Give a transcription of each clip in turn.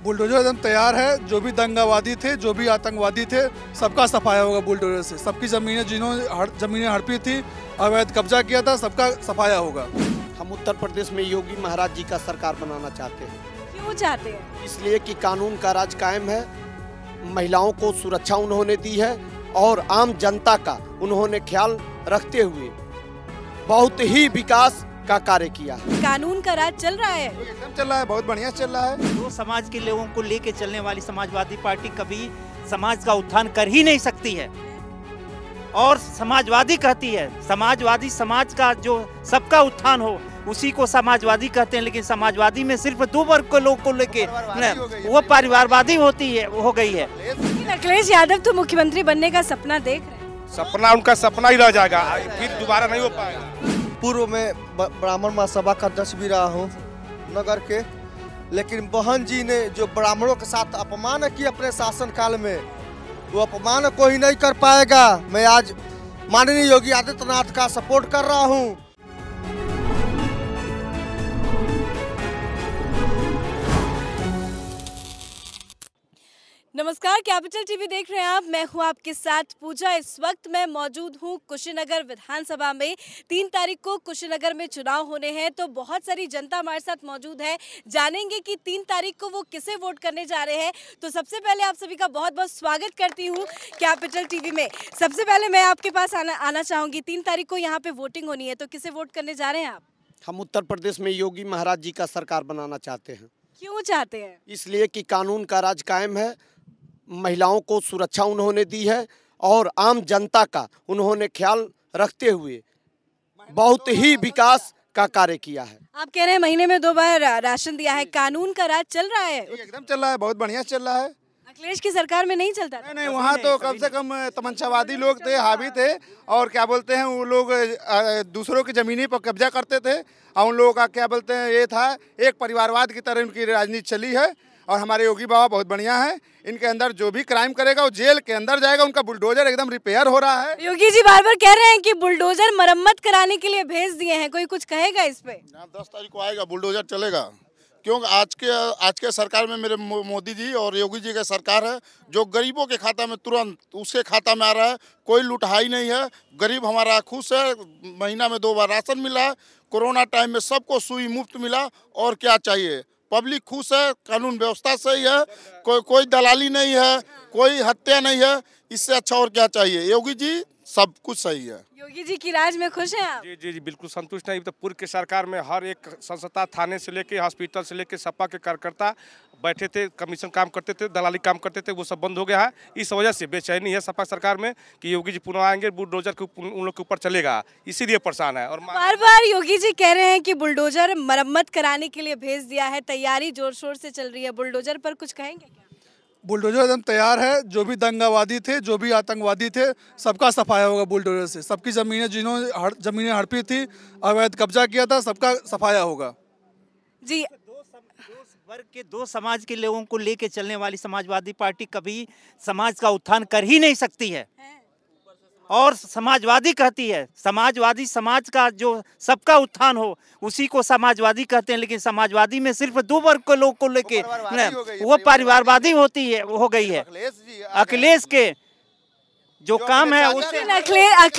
Bulldozer एकदम तैयार है। जो भी दंगावादी थे, जो भी आतंकवादी थे, सबका सफाया होगा बुलडोजर से। सबकी जमीनें, जिन्होंने जमीनें हड़पी थी, अवैध कब्जा किया था, सबका सफाया होगा। हम उत्तर प्रदेश में योगी महाराज जी का सरकार बनाना चाहते हैं। क्यों चाहते हैं? इसलिए कि कानून का राज कायम है, महिलाओं को सुरक्षा उन्होंने दी है और आम जनता का उन्होंने ख्याल रखते हुए बहुत ही विकास का कार्य किया है। कानून का राज चल रहा है, एकदम चल रहा है, बहुत बढ़िया चल रहा है। जो समाज के लोगों को लेके चलने वाली समाजवादी पार्टी कभी समाज का उत्थान कर ही नहीं सकती है। और समाजवादी कहती है, समाजवादी समाज का जो सबका उत्थान हो उसी को समाजवादी कहते हैं। लेकिन समाजवादी में सिर्फ दो वर्ग के लोग को लेके वो परिवारवादी होती है, हो गई है। अखिलेश यादव तो मुख्यमंत्री बनने का सपना देख रहे हैं। सपना उनका सपना ही रह जाएगा, फिर दोबारा नहीं हो पाएगा। पूर्व में ब्राह्मण महासभा का अध्यक्ष भी रहा हूँ नगर के, लेकिन बहन जी ने जो ब्राह्मणों के साथ अपमान किया अपने शासनकाल में, वो अपमान को ही नहीं कर पाएगा। मैं आज माननीय योगी आदित्यनाथ का सपोर्ट कर रहा हूँ। नमस्कार, कैपिटल टीवी देख रहे हैं आप। मैं हूं आपके साथ पूजा। इस वक्त मैं मौजूद हूं कुशीनगर विधानसभा में। 3 तारीख को कुशीनगर में चुनाव होने हैं, तो बहुत सारी जनता हमारे साथ मौजूद है। जानेंगे कि 3 तारीख को वो किसे वोट करने जा रहे हैं। तो सबसे पहले आप सभी का बहुत बहुत स्वागत करती हूँ कैपिटल टीवी में। सबसे पहले मैं आपके पास आना चाहूँगी। 3 तारीख को यहाँ पे वोटिंग होनी है, तो किसे वोट करने जा रहे हैं आप? हम उत्तर प्रदेश में योगी महाराज जी का सरकार बनाना चाहते हैं। क्यों चाहते हैं? इसलिए कि कानून का राज कायम है, महिलाओं को सुरक्षा उन्होंने दी है और आम जनता का उन्होंने ख्याल रखते हुए बहुत ही विकास का कार्य किया है। आप कह रहे हैं महीने में 2 बार राशन दिया है, कानून का राज चल रहा है? एकदम चल रहा है, बहुत बढ़िया चल रहा है। अखिलेश की सरकार में नहीं चलता? नहीं, वहाँ तो कम से कम तमंचावादी लोग थे, हावी थे, और क्या बोलते हैं वो लोग दूसरों की जमीनी पर कब्जा करते थे। और उन लोगों का क्या बोलते हैं, ये था एक परिवारवाद की तरह उनकी राजनीति चली है। और हमारे योगी बाबा बहुत बढ़िया है। इनके अंदर जो भी क्राइम करेगा वो जेल के अंदर जाएगा। उनका बुलडोजर एकदम रिपेयर हो रहा है। योगी जी बार बार कह रहे हैं कि बुलडोजर मरम्मत कराने के लिए भेज दिए हैं, कोई कुछ कहेगा इस पे? 10 तारीख को आएगा बुलडोजर, चलेगा। क्योंकि आज के सरकार में मेरे मोदी जी और योगी जी का सरकार है, जो गरीबों के खाता में तुरंत उसके खाता में आ रहा है। कोई लुटाई नहीं है, गरीब हमारा खुश है। महीना में 2 बार राशन मिला, कोरोना टाइम में सबको सुई मुफ्त मिला। और क्या चाहिए, पब्लिक खुश है, कानून व्यवस्था सही है, कोई दलाली नहीं है, कोई हत्या नहीं है। इससे अच्छा और क्या चाहिए? योगी जी सब कुछ सही है। योगी जी की राज में खुश हैं आप? जी जी जी, बिल्कुल संतुष्ट है। तो पूर्व की सरकार में हर एक संस्था, थाने से लेके हॉस्पिटल से लेके सपा के कार्यकर्ता बैठे थे, कमीशन काम करते थे, दलाली काम करते थे, वो सब बंद हो गया है। इस वजह से बेचैनी है सपा सरकार में कि योगी जी पुनः आएंगे, बुलडोजर उन लोग के ऊपर चलेगा, इसीलिए परेशान है। और बार बार योगी जी कह रहे हैं कि बुलडोजर मरम्मत कराने के लिए भेज दिया है, तैयारी जोर शोर से चल रही है। बुलडोजर पर कुछ कहेंगे क्या? बुलडोजर एकदम तैयार है। जो भी दंगावादी थे, जो भी आतंकवादी थे, सबका सफाया होगा बुलडोजर से। सबकी जमीनें, जिन्होंने जमीनें हड़पी थी, अवैध कब्जा किया था, सबका सफाया होगा। जी, वर्ग के 2 समाज के लोगों को लेके चलने वाली समाजवादी पार्टी कभी समाज का उत्थान कर ही नहीं सकती है। और समाजवादी कहती है, समाजवादी समाज का जो सबका उत्थान हो उसी को समाजवादी कहते हैं। लेकिन समाजवादी में सिर्फ 2 वर्ग के लोग को लेके वो परिवारवादी होती है, हो गई है। अखिलेश के जो काम है उससे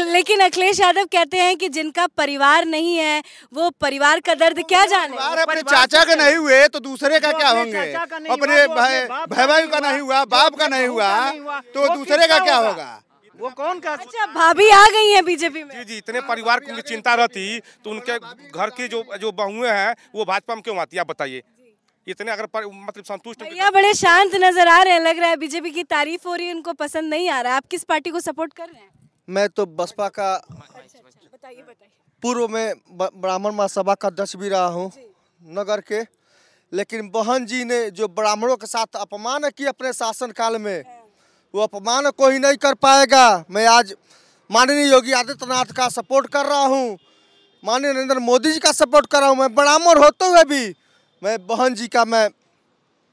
लेकिन अखिलेश यादव कहते हैं कि जिनका परिवार नहीं है वो परिवार का दर्द क्या जाने। अपने चाचा का नहीं हुए तो दूसरे का क्या होंगे? अपने भाई का नहीं हुआ, बाप का नहीं हुआ, तो दूसरे का क्या होगा? वो कौन का? अच्छा, भाभी आ गई हैं बीजेपी में। जी जी, इतने परिवार की चिंता रहती तो उनके घर की जो बहुएं हैं वो भाजपा में क्यों आती है, आप बताइए। इतने अगर मतलब संतुष्ट भैया बड़े शांत नजर आ रहे हैं, लग रहा है बीजेपी की तारीफ हो रही है, उनको पसंद नहीं आ रहा है। आप किस पार्टी को सपोर्ट कर रहे हैं? मैं तो बसपा का बताइए। पूर्व में ब्राह्मण महासभा का अध्यक्ष भी रहा हूँ नगर के, लेकिन बहन जी ने जो ब्राह्मणों के साथ अपमान किया अपने शासनकाल में, वो अपमान को ही नहीं कर पाएगा। मैं आज माननीय योगी आदित्यनाथ का सपोर्ट कर रहा हूँ, माननीय नरेंद्र मोदी जी का सपोर्ट कर रहा हूँ। मैं ब्राह्मण होते हुए भी मैं बहन जी का मैं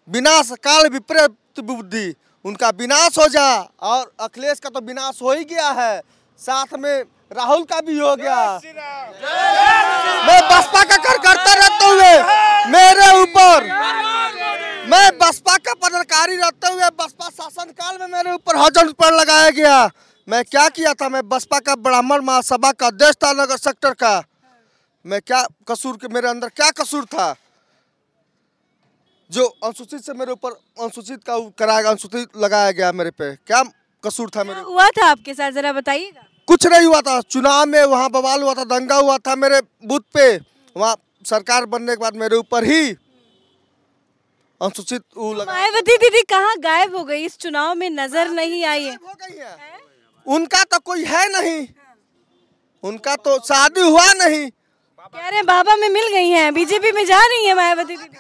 विनाश काल विपरीत बुद्धि, उनका विनाश हो जा। और अखिलेश का तो विनाश हो ही गया है, साथ में राहुल का भी हो गया। मैं बसपा का कार्यकर्ता रहते हुए मैं बसपा का पदाधिकारी रहते हुए बसपा शासनकाल में मेरे ऊपर हजर पर लगाया गया। मैं क्या किया था? मैं बसपा का ब्राह्मण महासभा का अध्यक्ष था नगर सेक्टर का। मैं क्या कसूर के मेरे अंदर क्या कसूर था जो अनुसूचित से मेरे ऊपर अनुसूचित का कराया, अनुसूचित लगाया गया मेरे पे? क्या कसूर था मेरे? हुआ था आपके साथ, जरा बताइएगा। कुछ नहीं हुआ था। चुनाव में वहाँ बवाल हुआ था, दंगा हुआ था मेरे बूथ पे। वहाँ सरकार बनने के बाद मेरे ऊपर ही अनुसूचित मायावती दीदी कहाँ गायब हो गई? इस चुनाव में नजर नहीं आई है। हो गई है। उनका तो कोई है नहीं, उनका तो शादी हुआ नहीं। कह रहे हैं बाबा में मिल गई हैं, बीजेपी में जा रही है मायावती दीदी।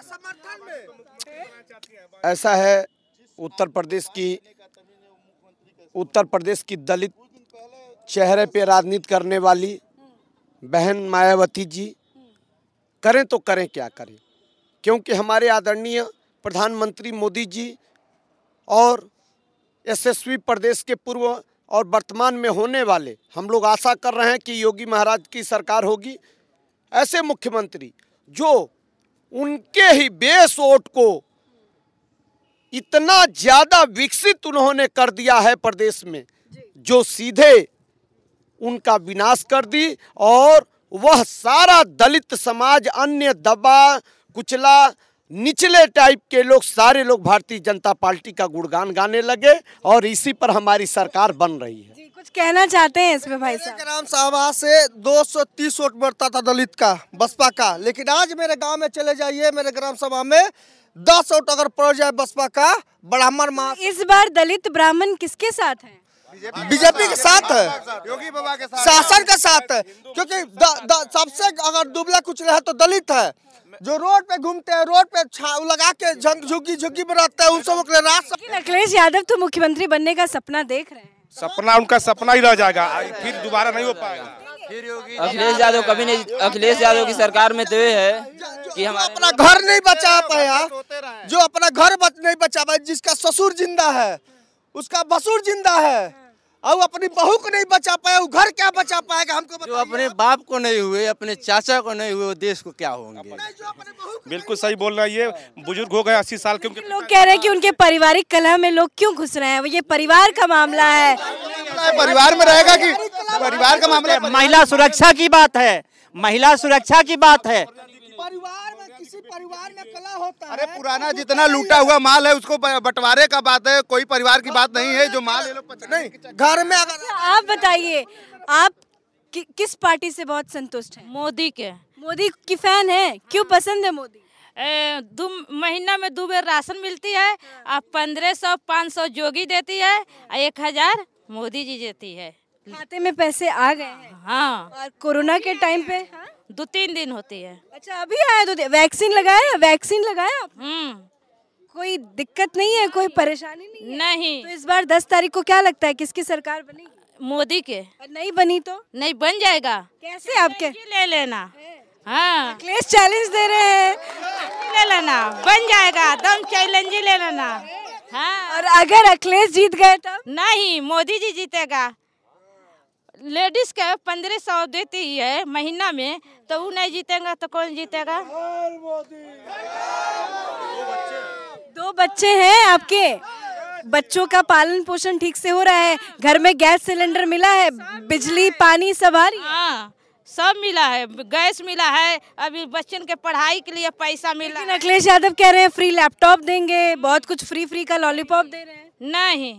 ऐसा है, उत्तर प्रदेश की दलित चेहरे पे राजनीति करने वाली बहन मायावती जी करें तो करें क्या करें, क्योंकि हमारे आदरणीय प्रधानमंत्री मोदी जी और यशस्वी प्रदेश के पूर्व और वर्तमान में होने वाले, हम लोग आशा कर रहे हैं कि योगी महाराज की सरकार होगी। ऐसे मुख्यमंत्री जो उनके ही बेस वोट को इतना ज्यादा विकसित उन्होंने कर दिया है प्रदेश में, जो सीधे उनका विनाश कर दी और वह सारा दलित समाज, अन्य दबा कुचला निचले टाइप के लोग, सारे लोग भारतीय जनता पार्टी का गुणगान गाने लगे और इसी पर हमारी सरकार बन रही है। जी, कुछ कहना चाहते हैं इसमें भाई साहब? ग्राम सभा से 230 वोट बढ़ता था दलित का, बसपा का, लेकिन आज मेरे गांव में चले जाइए, मेरे ग्राम सभा में 10 वोट अगर पड़ जाए बसपा का ब्राह्मण मास। इस बार दलित ब्राह्मण किसके साथ हैं? बीजेपी के साथ है, योगी बाबा के साथ, शासन के साथ है, क्योंकि सबसे अगर दुबला कुचला है तो दलित है। जो रोड पे घूमते हैं, रोड पे लगा के झुग्गी में रहते हैं, उन सबों के लिए राष्ट्र। अखिलेश यादव तो मुख्यमंत्री बनने का सपना देख रहे हैं। सपना उनका सपना ही रह जाएगा, फिर दोबारा नहीं हो पाएगा। अखिलेश यादव कभी नहीं, अखिलेश यादव की सरकार में तो ये है कि हम अपना घर नहीं बचा पाया, जो अपना घर नहीं बचा पाया, जिसका ससुर जिंदा है, उसका भसुर जिंदा है, और अपनी बहू को नहीं बचा पाया, वो घर क्या बचा पाएगा? हमको जो अपने बाप को नहीं हुए, अपने चाचा को नहीं हुए, वो देश को क्या होंगे? बिल्कुल सही बोल रहा है, ये बुजुर्ग हो गए 80 साल के। लोग कह रहे हैं कि उनके पारिवारिक कलह में लोग क्यों घुस रहे हैं? ये परिवार का मामला है, परिवार में रहेगा कि परिवार का मामला? महिला सुरक्षा की बात है, महिला सुरक्षा की बात है। परिवार में, किसी परिवार में कलह होता है। अरे पुराना जितना लूटा हुआ माल है उसको बंटवारे का बात है, कोई परिवार की बात नहीं है। जो माल ये लोग नहीं, घर में अगर आप बताइए, आप किस पार्टी से बहुत संतुष्ट हैं? मोदी के। मोदी की फैन है, क्यों पसंद है मोदी? महीना में 2 बार राशन मिलती है, अब 1500-500 जोगी देती है, 1000 मोदी जी देती है। खाते में पैसे आ गए हैं। हाँ, और कोरोना के टाइम पे 2-3 दिन होती है। अच्छा, अभी आया तो वैक्सीन लगाया? वैक्सीन लगाया? कोई दिक्कत नहीं है, कोई परेशानी नहीं है? नहीं। तो इस बार 10 तारीख को क्या लगता है किसकी सरकार बनेगी? मोदी के। नहीं बनी तो? नहीं बन जाएगा। कैसे? आपके ले लेना। हाँ, अखिलेश चैलेंज दे रहे हैं, ले लेना, बन जाएगा, दम चैलेंज ले लेना। हाँ। और अगर अखिलेश जीत गए तब? नहीं, मोदी जी जीतेगा। लेडीज के 1500 देती है महीना में, तो वो नहीं जीतेगा तो कौन जीतेगा? 2 बच्चे हैं आपके, बच्चों का पालन पोषण ठीक से हो रहा है? घर में गैस सिलेंडर मिला है, बिजली पानी सब आ रही है? हाँ, सब मिला है, गैस मिला है, अभी बच्चन के पढ़ाई के लिए पैसा मिला। लेकिन अखिलेश यादव कह रहे हैं फ्री लैपटॉप देंगे, बहुत कुछ फ्री का लॉलीपॉप दे रहे हैं। नहीं,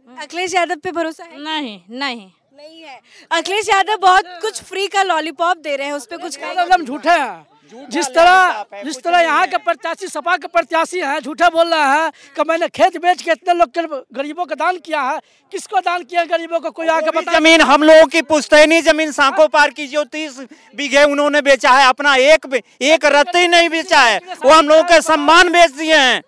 अखिलेश यादव पे भरोसा है? नहीं है। अखिलेश यादव बहुत कुछ फ्री का लॉलीपॉप दे रहे हैं, उस पे कुछ एकदम झूठे हैं। जिस तरह यहाँ के प्रत्याशी, सपा के प्रत्याशी हैं, झूठा बोल रहा है कि मैंने खेत बेच के इतने लोग के गरीबों को दान किया है। किसको दान किया गरीबों को? कोई आके बता। जमीन हम लोगों की पुश्तैनी जमीन सांको पार की जो 30 बीघे उन्होंने बेचा है, अपना एक रत्ती नहीं बेचा है, वो हम लोगों के सम्मान बेच दिए हैं।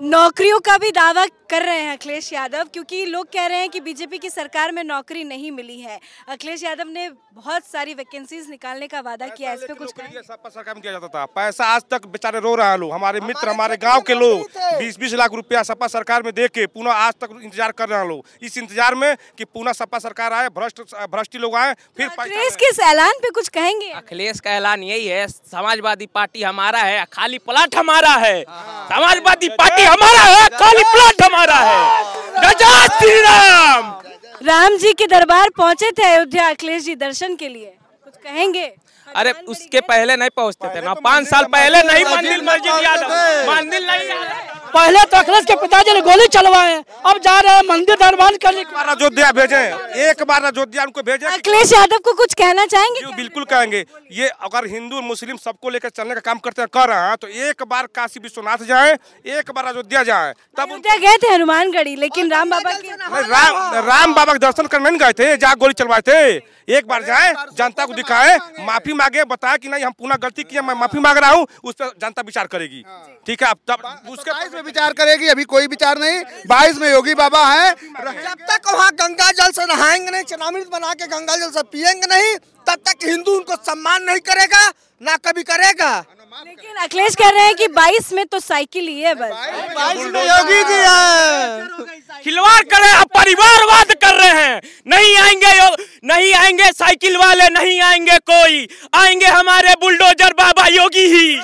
नौकरियों का भी दावा कर रहे हैं अखिलेश यादव, क्योंकि लोग कह रहे हैं कि बीजेपी की सरकार में नौकरी नहीं मिली है। अखिलेश यादव ने बहुत सारी वैकेंसीज निकालने का वादा किया, इस पे कुछ कहें? सपा सरकार में दिया जाता था पैसा, आज तक बेचारे रो रहे हैं लोग, हमारे मित्र, हमारे गांव के लोग 20-20 लाख रुपया सपा सरकार में दे के पुनः आज तक इंतजार कर रहे हैं लोग, इस इंतजार में कि पुनः सपा सरकार आए, भ्रष्टी लोग आए। फिर अखिलेश के इस ऐलान पे कुछ कहेंगे? अखिलेश का ऐलान यही है, समाजवादी पार्टी हमारा है, खाली प्लाट हमारा है। समाजवादी पार्टी हमारा है, खाली प्लाट हमारा है। जय श्री राम। राम जी के दरबार पहुंचे थे अयोध्या अखिलेश जी दर्शन के लिए, कुछ कहेंगे? अरे उसके पहले नहीं पहुंचते थे ना, 5 साल पहले नहीं मंदिर मस्जिद याद, मंदिर नहीं याद। पहले तो अखिलेश के पिताजी ने गोली चलवाए, अब जा रहे हैं मंदिर निर्माण करने। एक बार अयोध्या भेजे, एक बार अयोध्या उनको भेजे। अखिलेश यादव को कुछ कहना चाहेंगे? क्यों, बिल्कुल कहेंगे। ये अगर हिंदू मुस्लिम सबको लेकर चलने का काम करते हैं, कर रहे हैं, तो एक बार काशी विश्वनाथ जाएं, एक बार अयोध्या जाएं। तब अयोध्या गए थे हनुमानगढ़ी, लेकिन राम बाबा के राम बाबा के दर्शन करने नहीं गए थे, जहाँ गोली चलवाए थे। एक बार जाए, जनता को दिखाए, माफी मांगे, बताए कि नहीं हम पुनः गलती किया, मैं माफी मांग रहा हूँ, उस पर जनता विचार करेगी। ठीक है, अब तब उसके 22 में विचार करेगी, अभी कोई विचार नहीं। 22 में योगी बाबा हैं। जब तक वहाँ गंगा जल से नहाएंगे नहीं, चनामृत बना के गंगा जल से पिएंगे नहीं, तब तक हिंदू उनको सम्मान नहीं करेगा, ना कभी करेगा। लेकिन अखिलेश कह रहे हैं कि 22 में तो साइकिल ही है बस। 22 में योगी जी है। खिलवाड़ कर रहे हैं, परिवारवाद कर रहे हैं। नहीं आएंगे साइकिल वाले, नहीं आएंगे कोई, आएंगे हमारे बुलडोजर बाबा योगी ही।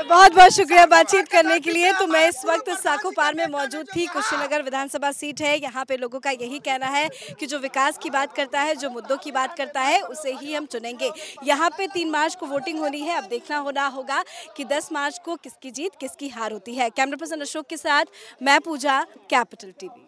बहुत बहुत शुक्रिया बातचीत करने के लिए। तो मैं इस वक्त साखोपार में मौजूद थी। कुशीनगर विधानसभा सीट है, यहाँ पे लोगों का यही कहना है कि जो विकास की बात करता है, जो मुद्दों की बात करता है, उसे ही हम चुनेंगे। यहाँ पे 3 मार्च को वोटिंग होनी है। अब देखना होगा कि 10 मार्च को किसकी जीत किसकी हार होती है। कैमरा पर्सन अशोक के साथ मैं पूजा, कैपिटल टीवी।